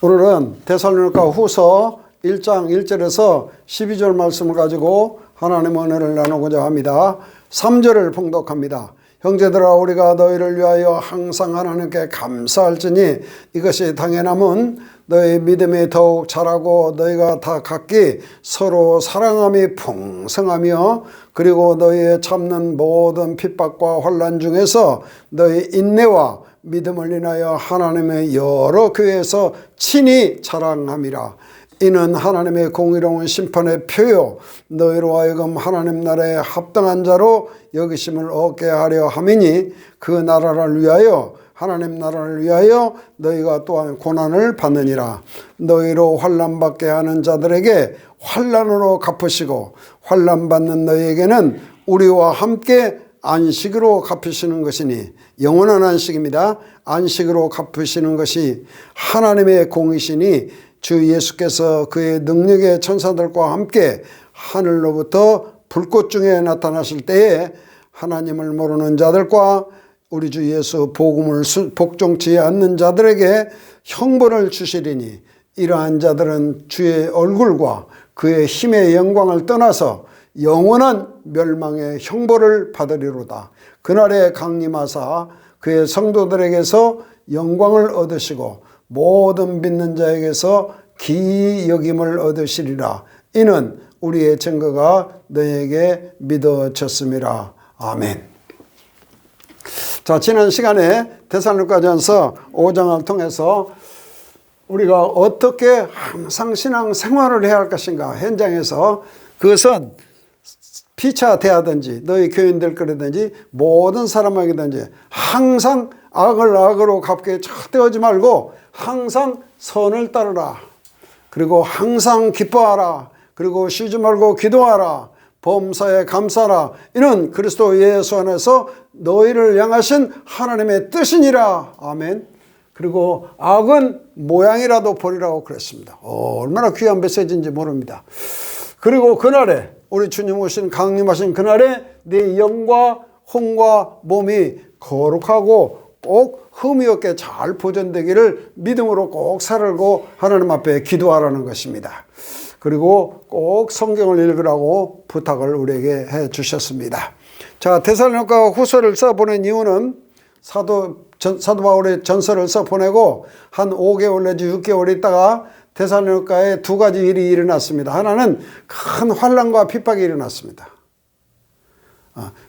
오늘은 데살로니가 후서 1장 1절에서 12절 말씀을 가지고 하나님의 은혜를 나누고자 합니다. 3절을 봉독합니다. 형제들아, 우리가 너희를 위하여 항상 하나님께 감사할지니 이것이 당연함은 너희 믿음이 더욱 자라고 너희가 다 각기 서로 사랑함이 풍성하며, 그리고 너희의 참는 모든 핍박과 환난 중에서 너희 인내와 믿음을 인하여 하나님의 여러 교회에서 친히 자랑함이라. 이는 하나님의 공의로운 심판의 표요 너희로 하여금 하나님 나라에 합당한 자로 여기심을 얻게 하려 함이니, 그 나라를 위하여, 하나님 나라를 위하여 너희가 또한 고난을 받느니라. 너희로 환난받게 하는 자들에게 환난으로 갚으시고, 환난받는 너희에게는 우리와 함께 안식으로 갚으시는 것이니, 영원한 안식입니다. 안식으로 갚으시는 것이 하나님의 공이시니, 주 예수께서 그의 능력의 천사들과 함께 하늘로부터 불꽃 중에 나타나실 때에 하나님을 모르는 자들과 우리 주 예수 복음을 복종치 않는 자들에게 형벌을 주시리니, 이러한 자들은 주의 얼굴과 그의 힘의 영광을 떠나서 영원한 멸망의 형벌을 받으리로다. 그날에 강림하사 그의 성도들에게서 영광을 얻으시고 모든 믿는 자에게서 기이 여김을 얻으시리라. 이는 우리의 증거가 너희에게 믿어졌음이라. 아멘. 자, 지난 시간에 데살로니가전서 5장을 통해서 우리가 어떻게 항상 신앙 생활을 해야 할 것인가, 현장에서 그것은 피차 대하든지 너희 교인들 거라든지 모든 사람에게든지 항상 악을 악으로 갚게 절대 하지 말고 항상 선을 따르라. 그리고 항상 기뻐하라. 그리고 쉬지 말고 기도하라. 범사에 감사하라. 이는 그리스도 예수 안에서 너희를 향하신 하나님의 뜻이니라. 아멘. 그리고 악은 모양이라도 버리라고 그랬습니다. 얼마나 귀한 메시지인지 모릅니다. 그리고 그날에, 우리 주님 오신 강림하신 그날에 네 영과 혼과 몸이 거룩하고 꼭 흠이 없게 잘 보존되기를 믿음으로 꼭 살고 하나님 앞에 기도하라는 것입니다. 그리고 꼭 성경을 읽으라고 부탁을 우리에게 해 주셨습니다. 자, 데살로니가 후서를 써보낸 이유는 사도 바울의 전서를 써보내고 한 5개월 내지 6개월 있다가 데살로니가에 두 가지 일이 일어났습니다. 하나는 큰 환난과 핍박이 일어났습니다.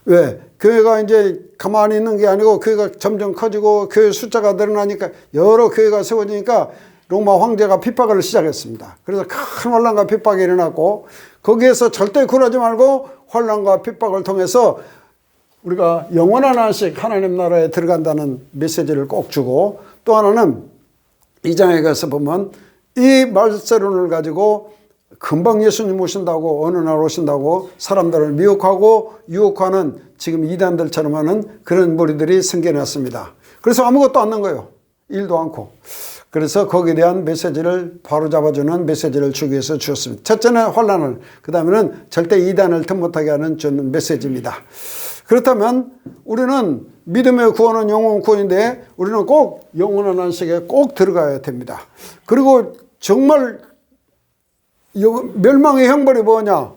왜? 교회가 이제 가만히 있는 게 아니고 교회가 점점 커지고 교회 숫자가 늘어나니까, 여러 교회가 세워지니까 로마 황제가 핍박을 시작했습니다. 그래서 큰 환난과 핍박이 일어났고, 거기에서 절대 굴하지 말고 환난과 핍박을 통해서 우리가 영원한 안식, 하나님 나라에 들어간다는 메시지를 꼭 주고, 또 하나는 이 장에 가서 보면 이 말세론을 가지고 금방 예수님 오신다고, 어느 날 오신다고 사람들을 미혹하고 유혹하는 지금 이단들처럼 하는 그런 무리들이 생겨났습니다. 그래서 아무것도 안 난 거예요. 일도 않고. 그래서 거기에 대한 메시지를 바로 잡아주는 메시지를 주기 위해서 주었습니다. 첫째는 환난을, 그 다음에는 절대 이단을 틈못하게 하는 주는 메시지입니다. 그렇다면 우리는 믿음의 구원은 영원 구원인데 우리는 꼭 영원한 안식에 꼭 들어가야 됩니다. 그리고 정말 멸망의 형벌이 뭐냐?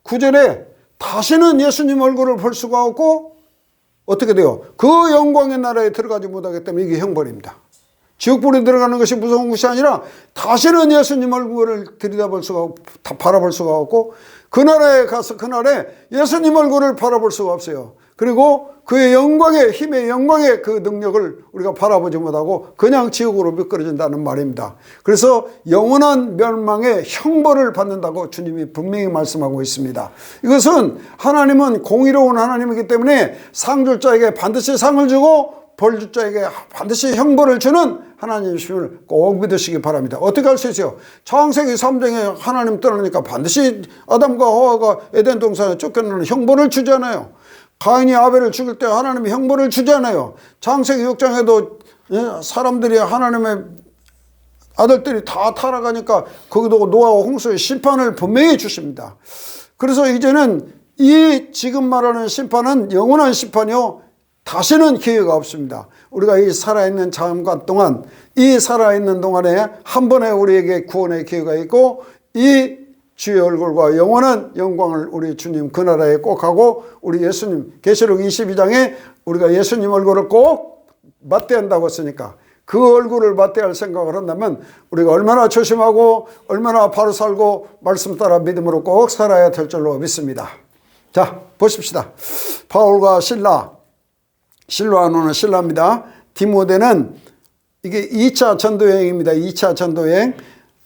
9절에 다시는 예수님 얼굴을 볼 수가 없고 어떻게 돼요? 그 영광의 나라에 들어가지 못하기 때문에 이게 형벌입니다. 지옥불에 들어가는 것이 무서운 것이 아니라 다시는 예수님 얼굴을 들여다볼 수가 없고, 바라볼 수가 없고, 그 나라에 가서 그날에 예수님 얼굴을 바라볼 수가 없어요. 그리고 그의 영광의, 힘의 영광의 그 능력을 우리가 바라보지 못하고 그냥 지옥으로 미끄러진다는 말입니다. 그래서 영원한 멸망의 형벌을 받는다고 주님이 분명히 말씀하고 있습니다. 이것은 하나님은 공의로운 하나님이기 때문에 상 줄 자에게 반드시 상을 주고 벌 줄 자에게 반드시 형벌을 주는 하나님이심을 꼭 믿으시기 바랍니다. 어떻게 할 수 있어요? 창세기 3장에 하나님 떠나니까 반드시 아담과 하와가 에덴 동산에 쫓겨나는 형벌을 주잖아요. 가인이 아벨을 죽일 때 하나님이 형벌을 주잖아요. 창세기 6장에도 사람들이 하나님의 아들들이 다 타락하니까 거기도 노아와 홍수의 심판을 분명히 주십니다. 그래서 이제는 이 지금 말하는 심판은 영원한 심판이요, 다시는 기회가 없습니다. 우리가 이 살아있는 잠깐 동안, 이 살아있는 동안에 한 번에 우리에게 구원의 기회가 있고, 이 주의 얼굴과 영원한 영광을 우리 주님 그 나라에 꼭 하고, 우리 예수님 계시록 22장에 우리가 예수님 얼굴을 꼭 맞대야 한다고 했으니까 그 얼굴을 맞대야 할 생각을 한다면 우리가 얼마나 조심하고 얼마나 바로 살고 말씀 따라 믿음으로 꼭 살아야 될 줄로 믿습니다. 자, 보십시다. 바울과 실로아노는 실라입니다. 디모데는 이게 2차 전도여행입니다. 2차 전도여행.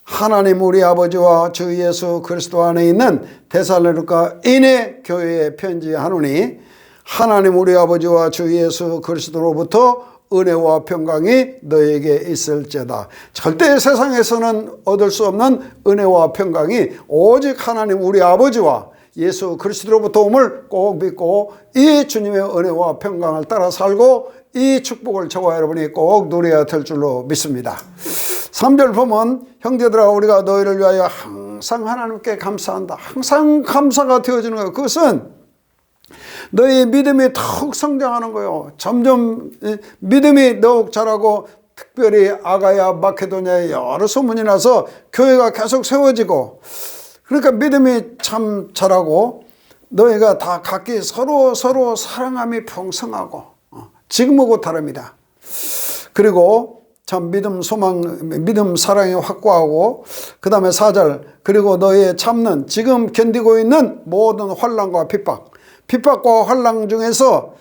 하나님 우리 아버지와 주 예수 그리스도 안에 있는 데살로니가 인의 교회에 편지하노니, 하나님 우리 아버지와 주 예수 그리스도로부터 은혜와 평강이 너에게 있을지어다. 절대 세상에서는 얻을 수 없는 은혜와 평강이 오직 하나님 우리 아버지와 예수 그리스도로부터 옴을 꼭 믿고 이 주님의 은혜와 평강을 따라 살고 이 축복을 저와 여러분이 꼭 누려야 될 줄로 믿습니다. 3절 보면, 형제들아 우리가 너희를 위하여 항상 하나님께 감사한다. 항상 감사가 되어지는 거예요. 그것은 너희 믿음이 더욱 성장하는 거예요. 점점 믿음이 더욱 자라고, 특별히 아가야 마케도냐에 여러 소문이 나서 교회가 계속 세워지고, 그러니까 믿음이 참 자라고 너희가 다 각기 서로 사랑함이 풍성하고, 지금하고 다릅니다. 그리고 참 믿음, 소망, 믿음, 사랑이 확고하고, 그 다음에 4절, 그리고 너희의 참는, 지금 견디고 있는 모든 환난과 핍박과 환난 중에서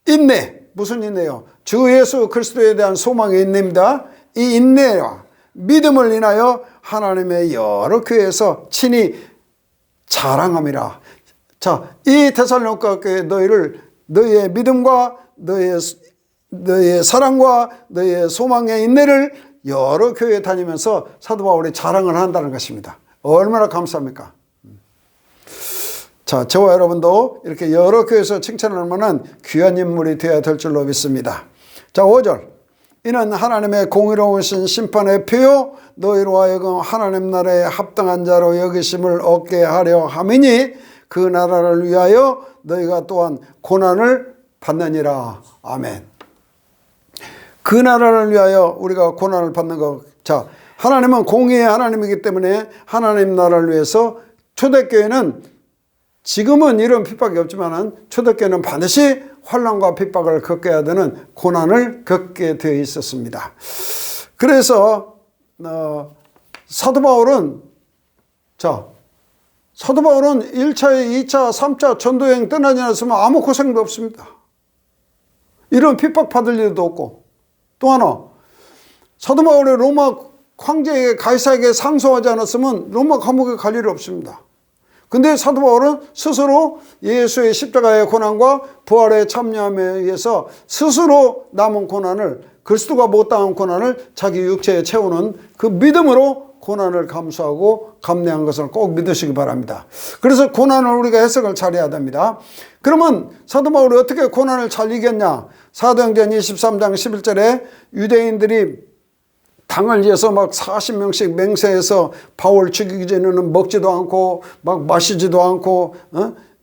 인내, 무슨 인내요? 주 예수 그리스도에 대한 소망의 인내입니다. 이 인내와 믿음을 인하여 하나님의 여러 교회에서 친히 자랑함이라. 자, 이 데살로니가 교회 너희의 믿음과 너희의 사랑과 너희의 소망의 인내를 여러 교회에 다니면서 사도 바울이 자랑을 한다는 것입니다. 얼마나 감사합니까? 자, 저와 여러분도 이렇게 여러 교회에서 칭찬할 만한 귀한 인물이 되어야 될 줄로 믿습니다. 자, 5절. 이는 하나님의 공의로우신 심판의 표요 너희로 하여금 하나님 나라에 합당한 자로 여기심을 얻게 하려 함이니 그 나라를 위하여 너희가 또한 고난을 받느니라. 아멘. 그 나라를 위하여 우리가 고난을 받는 것. 자, 하나님은 공의의 하나님이기 때문에 하나님 나라를 위해서 초대교회는, 지금은 이런 핍박이 없지만 초대교회는 반드시 환난과 핍박을 겪어야 되는 고난을 겪게 되어 있었습니다. 그래서 사도 바울은 1차, 2차, 3차 전도여행 떠나지 않았으면 아무 고생도 없습니다. 이런 핍박 받을 일도 없고, 또 하나, 사도 바울이 로마 황제에게, 가이사에게 상소하지 않았으면 로마 감옥에 갈 일이 없습니다. 근데 사도 바울은 스스로 예수의 십자가의 고난과 부활에 참여함에 의해서 스스로 남은 고난을, 그리스도가 못 당한 고난을 자기 육체에 채우는 그 믿음으로 고난을 감수하고 감내한 것을 꼭 믿으시기 바랍니다. 그래서 고난을 우리가 해석을 잘해야 됩니다. 그러면 사도 바울이 어떻게 고난을 잘 이겼냐? 사도행전 23장 11절에 유대인들이 당을 위해서 막 40명씩 맹세해서 바울 죽이기 전에는 먹지도 않고 막 마시지도 않고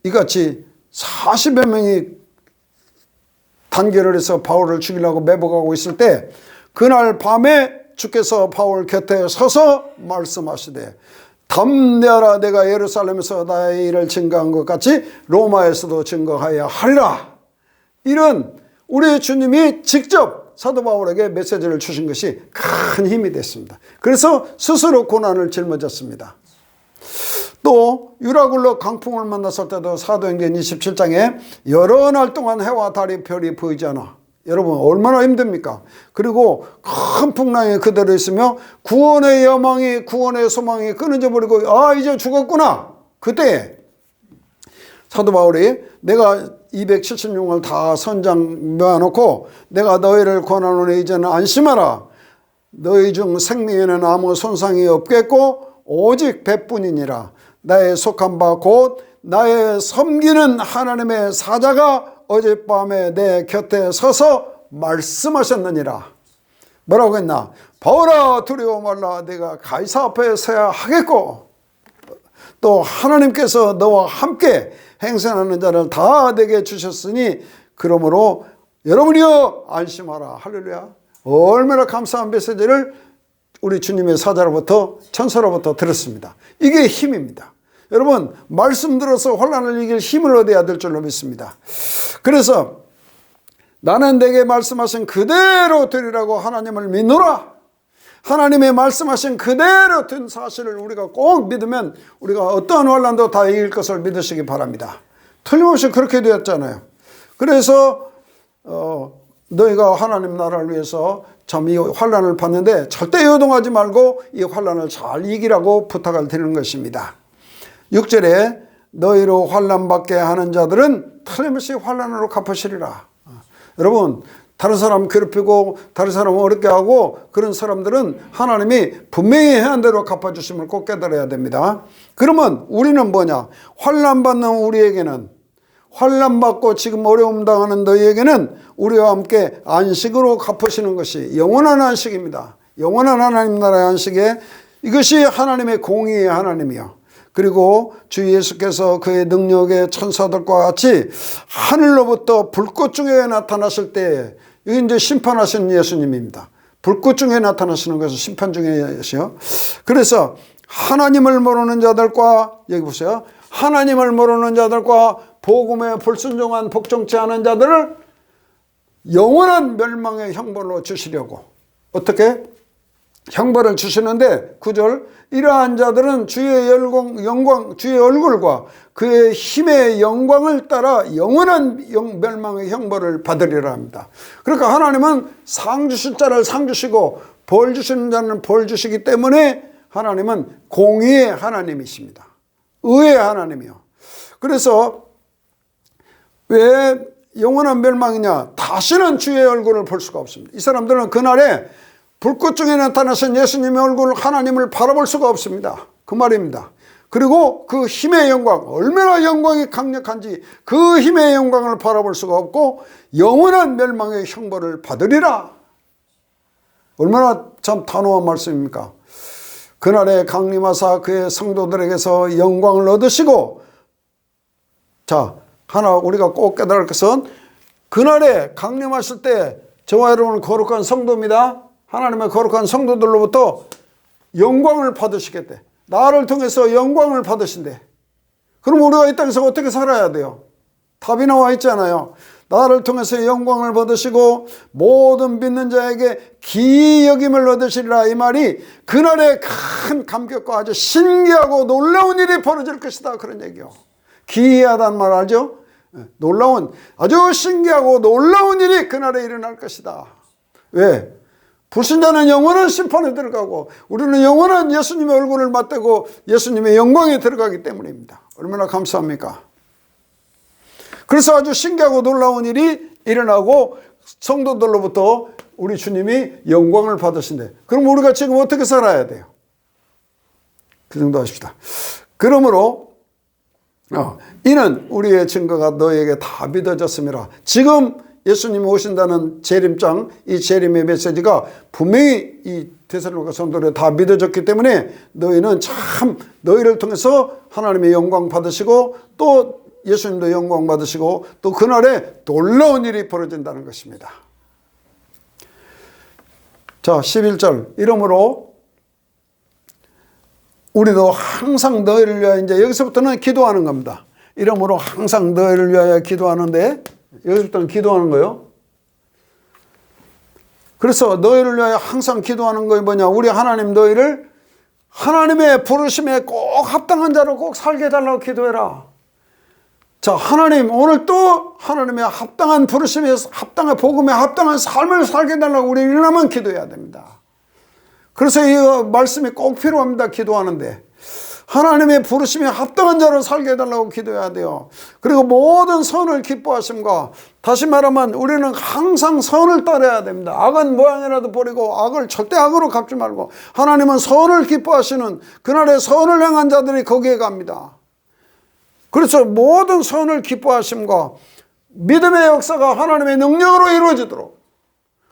이같이 40여 명이 단결을 해서 바울을 죽이려고 매복하고 있을 때, 그날 밤에 주께서 바울 곁에 서서 말씀하시되 담대하라, 내가 예루살렘에서 나의 일을 증거한 것 같이 로마에서도 증거하여야 하리라. 이런 우리 주님이 직접 사도 바울에게 메시지를 주신 것이 큰 힘이 됐습니다. 그래서 스스로 고난을 짊어졌습니다. 또 유라굴로 강풍을 만났을 때도 사도행전 27장에 여러 날 동안 해와 달이 별이 보이지 않아. 여러분 얼마나 힘듭니까? 그리고 큰 풍랑이 그대로 있으며 구원의 여망이, 구원의 소망이 끊어져 버리고, 이제 죽었구나. 그때 사도 바울이 내가 276을 다 선장 모아놓고 내가 너희를 권하노니 이제는 안심하라. 너희 중 생명에는 아무 손상이 없겠고 오직 배뿐이니라. 나의 속한 바 곧 나의 섬기는 하나님의 사자가 어젯밤에 내 곁에 서서 말씀하셨느니라. 뭐라고 했나? 바울아 두려워 말라. 내가 가이사 앞에 서야 하겠고 또 하나님께서 너와 함께 행선하는 자를 다 내게 주셨으니 그러므로 여러분이여 안심하라. 할렐루야. 얼마나 감사한 메시지를 우리 주님의 사자로부터 천사로부터 들었습니다. 이게 힘입니다. 여러분 말씀 들어서 환난을 이길 힘을 얻어야 될 줄로 믿습니다. 그래서 나는 내게 말씀하신 그대로 되리라고 하나님을 믿노라. 하나님의 말씀하신 그대로 된 사실을 우리가 꼭 믿으면 우리가 어떠한 환난도 다 이길 것을 믿으시기 바랍니다. 틀림없이 그렇게 되었잖아요. 그래서 너희가 하나님 나라를 위해서 참 이 환난을 받는데 절대 요동하지 말고 이 환난을 잘 이기라고 부탁을 드리는 것입니다. 6절에 너희로 환난 받게 하는 자들은 틀림없이 환난으로 갚으시리라. 여러분 다른 사람 괴롭히고 다른 사람 어렵게 하고 그런 사람들은 하나님이 분명히 해한 대로 갚아주심을 꼭 깨달아야 됩니다. 그러면 우리는 뭐냐? 환난 받는 우리에게는, 환난 받고 지금 어려움 당하는 너희에게는 우리와 함께 안식으로 갚으시는 것이 영원한 안식입니다. 영원한 하나님 나라의 안식에 이것이 하나님의 공의의 하나님이요. 그리고 주 예수께서 그의 능력의 천사들과 같이 하늘로부터 불꽃 중에 나타나실 때, 이게 이제 심판하시는 예수님입니다. 불꽃 중에 나타나시는 것은 심판 중에시요. 그래서 하나님을 모르는 자들과, 여기 보세요. 하나님을 모르는 자들과 복음에 불순종한 복종치 않은 자들을 영원한 멸망의 형벌로 주시려고. 어떻게? 형벌을 주시는데 9절 이러한 자들은 주의 영광 주의 얼굴과 그의 힘의 영광을 따라 영원한 멸망의 형벌을 받으리라 합니다. 그러니까 하나님은 상 주실 자를 상 주시고 벌 주시는 자는 벌 주시기 때문에 하나님은 공의의 하나님이십니다. 의의 하나님이요. 그래서 왜 영원한 멸망이냐? 다시는 주의 얼굴을 볼 수가 없습니다. 이 사람들은 그날에 불꽃 중에 나타나신 예수님의 얼굴 하나님을 바라볼 수가 없습니다. 그 말입니다. 그리고 그 힘의 영광, 얼마나 영광이 강력한지 그 힘의 영광을 바라볼 수가 없고 영원한 멸망의 형벌을 받으리라. 얼마나 참 단호한 말씀입니까? 그날에 강림하사 그의 성도들에게서 영광을 얻으시고, 자, 하나 우리가 꼭 깨달을 것은 그날에 강림하실 때 저와 여러분은 거룩한 성도입니다. 하나님의 거룩한 성도들로부터 영광을 받으시겠대. 나를 통해서 영광을 받으신대. 그럼 우리가 이 땅에서 어떻게 살아야 돼요? 답이 나와 있잖아요. 나를 통해서 영광을 받으시고 모든 믿는 자에게 기이 여김을 얻으시리라. 이 말이 그날에 큰 감격과 아주 신기하고 놀라운 일이 벌어질 것이다, 그런 얘기요. 기이하다는 말 알죠? 놀라운, 아주 신기하고 놀라운 일이 그날에 일어날 것이다. 왜? 불신자는 영원한 심판에 들어가고 우리는 영원한 예수님의 얼굴을 맞대고 예수님의 영광에 들어가기 때문입니다. 얼마나 감사합니까? 그래서 아주 신기하고 놀라운 일이 일어나고 성도들로부터 우리 주님이 영광을 받으신대. 그럼 우리가 지금 어떻게 살아야 돼요? 그 정도 하십시다. 그러므로 이는 우리의 증거가 너에게 다 믿어졌음이라. 지금 예수님이 오신다는 재림장, 이 재림의 메시지가 분명히 이 데살로니가 성도들에 다 믿어졌기 때문에 너희는 참 너희를 통해서 하나님의 영광 받으시고 또 예수님도 영광 받으시고 또 그날에 놀라운 일이 벌어진다는 것입니다. 자, 11절. 이러므로 우리도 항상 너희를 위하여, 이제 여기서부터는 기도하는 겁니다. 이러므로 항상 너희를 위하여 기도하는데, 여기서부터는 기도하는 거예요. 그래서 너희를 위하여 항상 기도하는 것이 뭐냐? 우리 하나님 너희를 하나님의 부르심에 꼭 합당한 자로 꼭 살게 해달라고 기도해라. 자, 하나님 오늘 또 하나님의 합당한 부르심에 합당한 복음에 합당한 삶을 살게 해달라고 우리 일어나면 기도해야 됩니다. 그래서 이 말씀이 꼭 필요합니다. 기도하는데 하나님의 부르심에 합당한 자로 살게 해달라고 기도해야 돼요. 그리고 모든 선을 기뻐하심과, 다시 말하면 우리는 항상 선을 따라야 됩니다. 악은 모양이라도 버리고 악을 절대 악으로 갚지 말고 하나님은 선을 기뻐하시는, 그날에 선을 행한 자들이 거기에 갑니다. 그래서 모든 선을 기뻐하심과 믿음의 역사가 하나님의 능력으로 이루어지도록,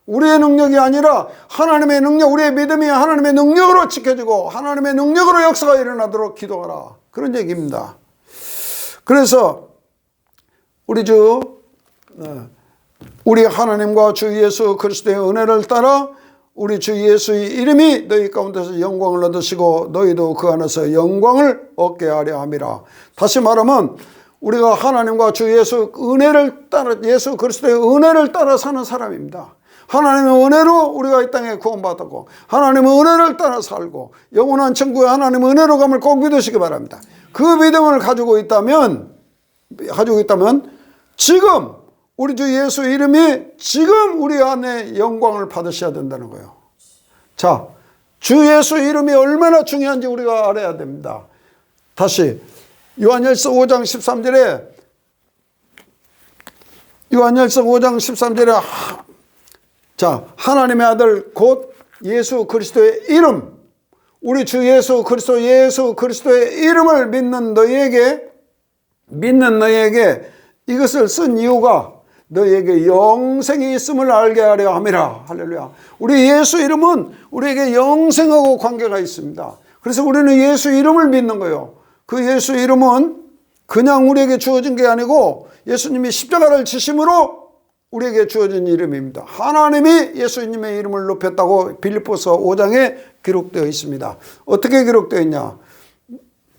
우리의 능력이 아니라 하나님의 능력, 우리의 믿음이 하나님의 능력으로 지켜지고 하나님의 능력으로 역사가 일어나도록 기도하라, 그런 얘기입니다. 그래서 우리 주 우리 하나님과 주 예수 그리스도의 은혜를 따라 우리 주 예수의 이름이 너희 가운데서 영광을 얻으시고 너희도 그 안에서 영광을 얻게 하려 함이라. 다시 말하면 우리가 하나님과 주 예수 은혜를 따라, 예수 그리스도의 은혜를 따라 사는 사람입니다. 하나님의 은혜로 우리가 이 땅에 구원받았고 하나님의 은혜를 따라 살고 영원한 천국에 하나님의 은혜로 감을 꼭 믿으시기 바랍니다. 그 믿음을 가지고 있다면 지금 우리 주 예수 이름이 지금 우리 안에 영광을 받으셔야 된다는 거예요. 자, 주 예수 이름이 얼마나 중요한지 우리가 알아야 됩니다. 다시 요한일서 5장 13절에 자, 하나님의 아들 곧 예수 그리스도의 이름, 우리 주 예수 그리스도의 이름을 믿는 너희에게 이것을 쓴 이유가 너희에게 영생이 있음을 알게 하려 함이라. 할렐루야. 우리 예수 이름은 우리에게 영생하고 관계가 있습니다. 그래서 우리는 예수 이름을 믿는 거예요. 그 예수 이름은 그냥 우리에게 주어진 게 아니고 예수님이 십자가를 지심으로 우리에게 주어진 이름입니다. 하나님이 예수님의 이름을 높였다고 빌립보서 5장에 기록되어 있습니다. 어떻게 기록되어 있냐?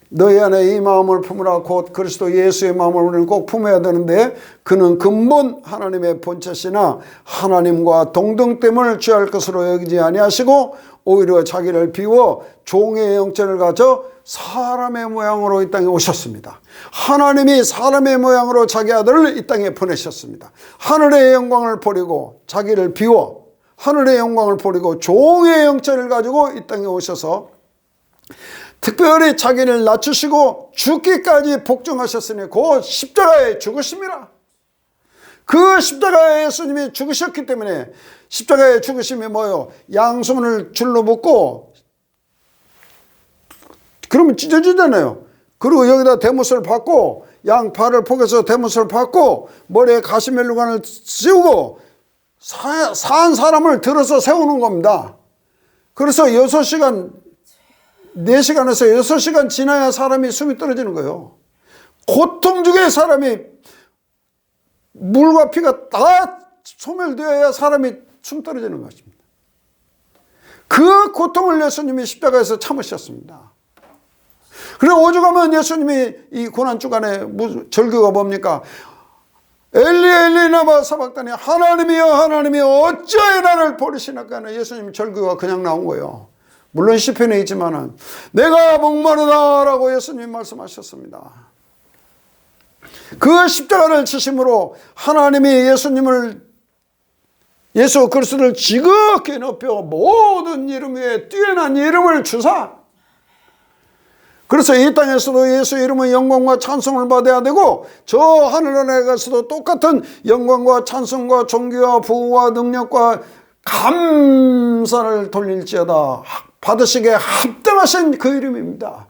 너희 안에 이 마음을 품으라. 곧 그리스도 예수의 마음을 우리는 꼭 품어야 되는데 그는 근본 하나님의 본체시나 하나님과 동등됨을 취할 것으로 여기지 아니하시고 오히려 자기를 비워 종의 형체를 가져 사람의 모양으로 이 땅에 오셨습니다. 하나님이 사람의 모양으로 자기 아들을 이 땅에 보내셨습니다. 하늘의 영광을 버리고 자기를 비워 하늘의 영광을 버리고 종의 형체를 가지고 이 땅에 오셔서 특별히 자기를 낮추시고 죽기까지 복종하셨으니 그 십자가에 죽으심이라. 그 십자가에 예수님이 죽으셨기 때문에 십자가의 죽으심이 뭐예요? 양손을 줄로 묶고 그러면 찢어지잖아요. 그리고 여기다 대못을 받고 양팔을 포개서 대못을 받고 머리에 가시멜루관을 씌우고 산 사람을 들어서 세우는 겁니다. 그래서 6시간 4시간에서 6시간 지나야 사람이 숨이 떨어지는 거예요. 고통 중에 사람이 물과 피가 다 소멸되어야 사람이 숨 떨어지는 것입니다. 그 고통을 예수님이 십자가에서 참으셨습니다. 그리고 오죽하면 예수님이 이 고난주간에 절규가 뭡니까? 엘리 엘리 라마 사박다니 하나님이여 하나님이여 어찌하여 나를 버리시나까 하는 예수님 절규가 그냥 나온 거예요. 물론 시편에 있지만은 내가 목마르다라고 예수님이 말씀하셨습니다. 그 십자가를 지심으로 하나님이 예수 그리스도를 지극히 높여 모든 이름 위에 뛰어난 이름을 주사, 그래서 이 땅에서도 예수 이름의 영광과 찬송을 받아야 되고 저 하늘나라에 가서도 똑같은 영광과 찬송과 존귀와 부와 능력과 감사를 돌릴지어다 받으시기에 합당하신 그 이름입니다.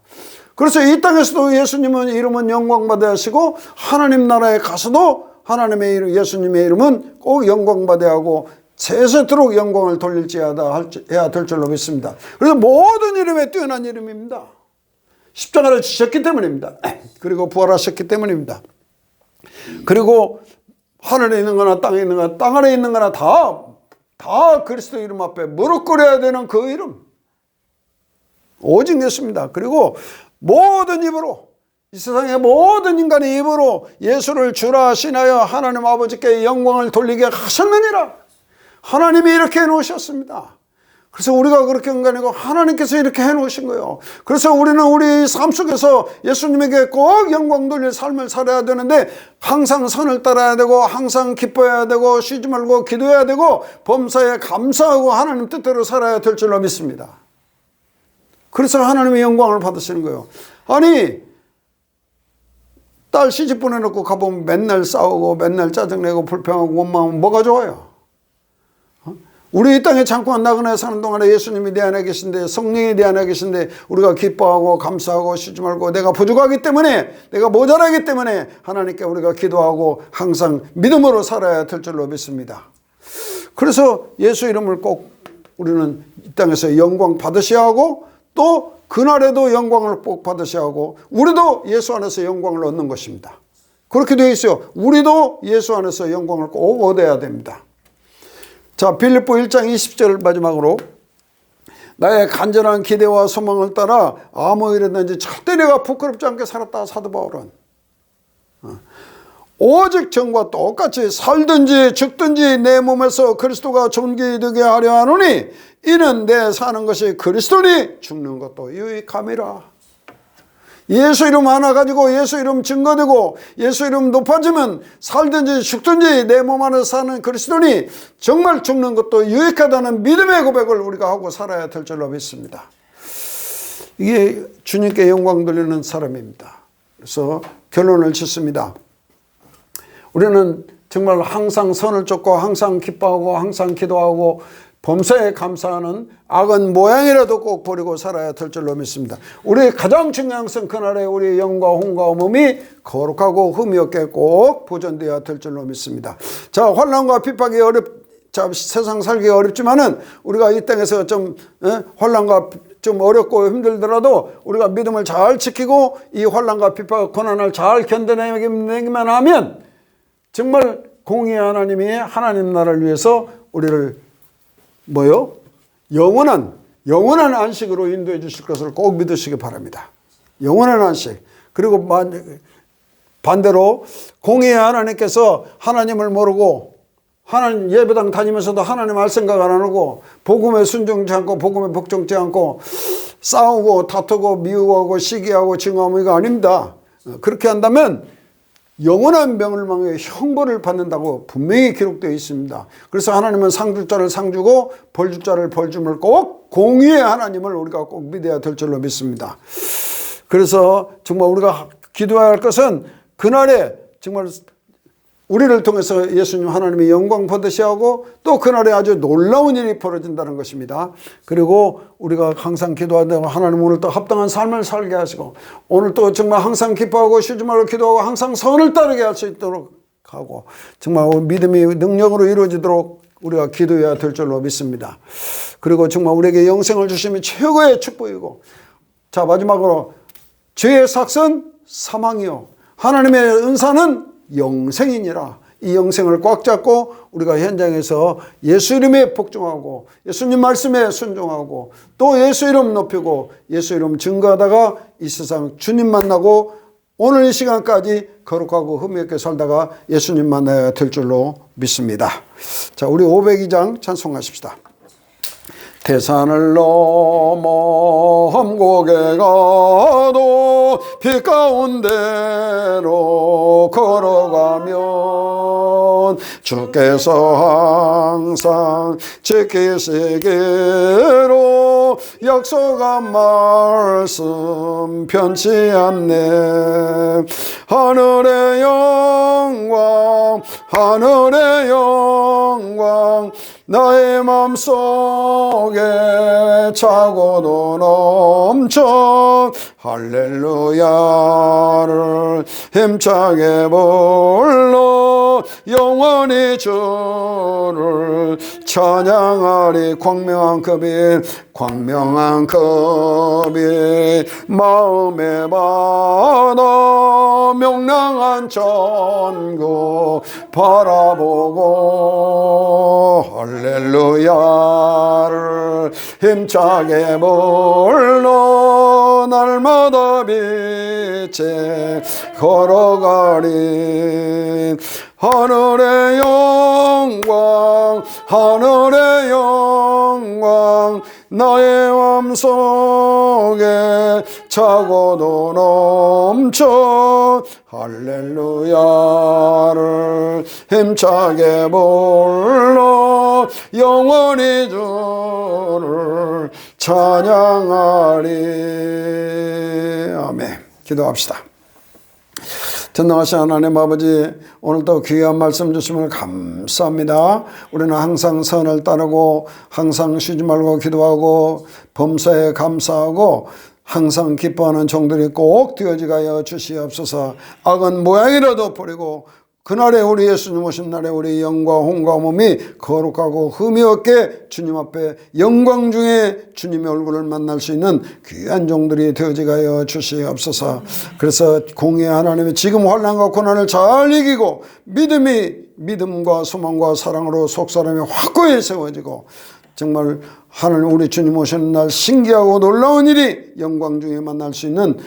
그래서 이 땅에서도 예수님은 이름은 영광받아야 하시고 하나님 나라에 가서도 하나님의 이름, 예수님의 이름은 꼭 영광받아야 하고 세세토록 영광을 돌릴지어다 해야 될 줄로 믿습니다. 그래서 모든 이름에 뛰어난 이름입니다. 십자가를 지셨기 때문입니다. 그리고 부활하셨기 때문입니다. 그리고 하늘에 있는 거나 땅에 있는 거나 땅 아래에 있는 거나 다 그리스도 이름 앞에 무릎 꿇어야 되는 그 이름 오직 예수입니다. 그리고 모든 입으로 이 세상의 모든 인간의 입으로 예수를 주라 하시나요 하나님 아버지께 영광을 돌리게 하셨느니라. 하나님이 이렇게 해놓으셨습니다. 그래서 우리가 그렇게 한 게 아니고 하나님께서 이렇게 해놓으신 거예요. 그래서 우리는 우리 삶 속에서 예수님에게 꼭 영광 돌릴 삶을 살아야 되는데 항상 선을 따라야 되고 항상 기뻐해야 되고 쉬지 말고 기도해야 되고 범사에 감사하고 하나님 뜻대로 살아야 될 줄로 믿습니다. 그래서 하나님의 영광을 받으시는 거예요. 아니 딸 시집 보내놓고 가보면 맨날 싸우고 맨날 짜증내고 불평하고 원망하면 뭐가 좋아요? 우리 이 땅에 잠깐 나그네 사는 동안에 예수님이 내 안에 계신데 성령이 내 안에 계신데 우리가 기뻐하고 감사하고 쉬지 말고 내가 부족하기 때문에 내가 모자라기 때문에 하나님께 우리가 기도하고 항상 믿음으로 살아야 될 줄로 믿습니다. 그래서 예수 이름을 꼭 우리는 이 땅에서 영광 받으셔야 하고 또 그날에도 영광을 꼭 받으셔야 하고 우리도 예수 안에서 영광을 얻는 것입니다. 그렇게 되어 있어요. 우리도 예수 안에서 영광을 꼭 얻어야 됩니다. 자, 빌립보 1장 20절 마지막으로 나의 간절한 기대와 소망을 따라 아무 일이든지 절대 내가 부끄럽지 않게 살았다. 사도 바울은 오직 전과 똑같이 살든지 죽든지 내 몸에서 그리스도가 존귀되게 하려 하노니 이는 내 사는 것이 그리스도니 죽는 것도 유익함이라. 예수 이름 하나 가지고 예수 이름 증거되고 예수 이름 높아지면 살든지 죽든지 내 몸 안에 사는 그리스도니 정말 죽는 것도 유익하다는 믿음의 고백을 우리가 하고 살아야 될 줄로 믿습니다. 이게 주님께 영광 돌리는 사람입니다. 그래서 결론을 짓습니다. 우리는 정말 항상 선을 쫓고 항상 기뻐하고 항상 기도하고 범사에 감사하는 악은 모양이라도 꼭 버리고 살아야 될 줄로 믿습니다. 우리의 가장 중요한 것은 그날에 우리의 영과 혼과 몸이 거룩하고 흠이 없게 꼭 보존되어야 될 줄로 믿습니다. 자, 환난과 핍박이 세상 살기 어렵지만은 우리가 이 땅에서 좀 환난과 좀 어렵고 힘들더라도 우리가 믿음을 잘 지키고 이 환난과 핍박 고난을 잘 견뎌내기만 하면 정말 공의의 하나님이 하나님 나라를 위해서 우리를 영원한 안식으로 인도해 주실 것을 꼭 믿으시기 바랍니다. 영원한 안식. 그리고 반대로 공의의 하나님께서 하나님을 모르고 하나님 예배당 다니면서도 하나님 알 생각 안 하고 복음에 순종치 않고 복음에 복종치 않고 싸우고 다투고 미워하고 시기하고 증오하고 이거 아닙니다. 그렇게 한다면 영원한 멸망의 형벌을 받는다고 분명히 기록되어 있습니다. 그래서 하나님은 상 줄 자를 상 주고 벌 줄 자를 벌 줌을 꼭 공의의 하나님을 우리가 꼭 믿어야 될 줄로 믿습니다. 그래서 정말 우리가 기도해야 할 것은 그날에 정말 우리를 통해서 예수님 하나님이 영광 받으시 하고 또 그날에 아주 놀라운 일이 벌어진다는 것입니다. 그리고 우리가 항상 기도한다고 하나님 오늘 또 합당한 삶을 살게 하시고 오늘 또 정말 항상 기뻐하고 쉬지 말고 기도하고 항상 선을 따르게 할 수 있도록 하고 정말 믿음이 능력으로 이루어지도록 우리가 기도해야 될 줄로 믿습니다. 그리고 정말 우리에게 영생을 주시면 최고의 축복이고 자 마지막으로 죄의 삭은 사망이요 하나님의 은사는 영생이니라. 이 영생을 꽉 잡고 우리가 현장에서 예수 이름에 복종하고 예수님 말씀에 순종하고 또 예수 이름 높이고 예수 이름 증거하다가 이 세상 주님 만나고 오늘 이 시간까지 거룩하고 흠이 없게 살다가 예수님 만나야 될 줄로 믿습니다. 자, 우리 502장 찬송하십시다. 태산을 넘어 험곡에 가도 빛 가운데로 걸어가면 주께서 항상 지키시기로 약속한 말씀 변치 않네. 하늘의 영광 하늘의 영광 나의 맘속에 차고도 넘쳐 할렐루야를 힘차게 불러 영원히 주를 찬양하리. 광명한 급이 마음에 받아 명랑한 천국 바라보고 할렐루야를 힘차게 불러 날마다 빛에 걸어가리. 하늘의 영광 하늘의 영광 나의 맘속에 차고도 넘쳐 할렐루야를 힘차게 불러 영원히 주를 찬양하리. 아멘. 기도합시다. 전능하신 하나님 아버지, 오늘도 귀한 말씀 주심을 감사합니다. 우리는 항상 선을 따르고 항상 쉬지 말고 기도하고 범사에 감사하고 항상 기뻐하는 종들이 꼭 되어지게 하여 주시옵소서. 악은 모양이라도 버리고 그날에 우리 예수님 오신 날에 우리 영과 혼과 몸이 거룩하고 흠이 없게 주님 앞에 영광 중에 주님의 얼굴을 만날 수 있는 귀한 종들이 되어지게 하여 주시옵소서. 그래서 공의 하나님이 지금 환난과 고난을 잘 이기고 믿음과 소망과 사랑으로 속사람이 확고히 세워지고 정말 하나님 우리 주님 오시는 날 신기하고 놀라운 일이 영광 중에 만날 수 있는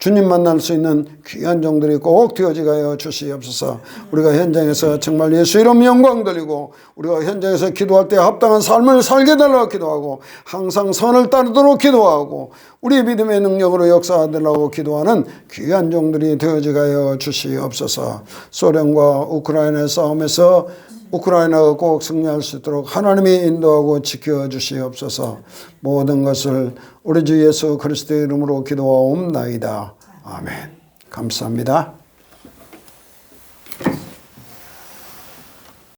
주님 만날 수 있는 귀한 종들이 꼭 되어지게 하여 주시옵소서. 우리가 현장에서 정말 예수 이름 영광 돌리고 우리가 현장에서 기도할 때 합당한 삶을 살게 달라고 기도하고 항상 선을 따르도록 기도하고 우리 믿음의 능력으로 역사하려고 기도하는 귀한 종들이 되어지게 하여 주시옵소서. 소련과 우크라이나의 싸움에서 우크라이나가 꼭 승리할 수 있도록 하나님이 인도하고 지켜주시옵소서. 모든 것을 우리 주 예수 그리스도의 이름으로 기도하옵나이다. 아멘. 감사합니다.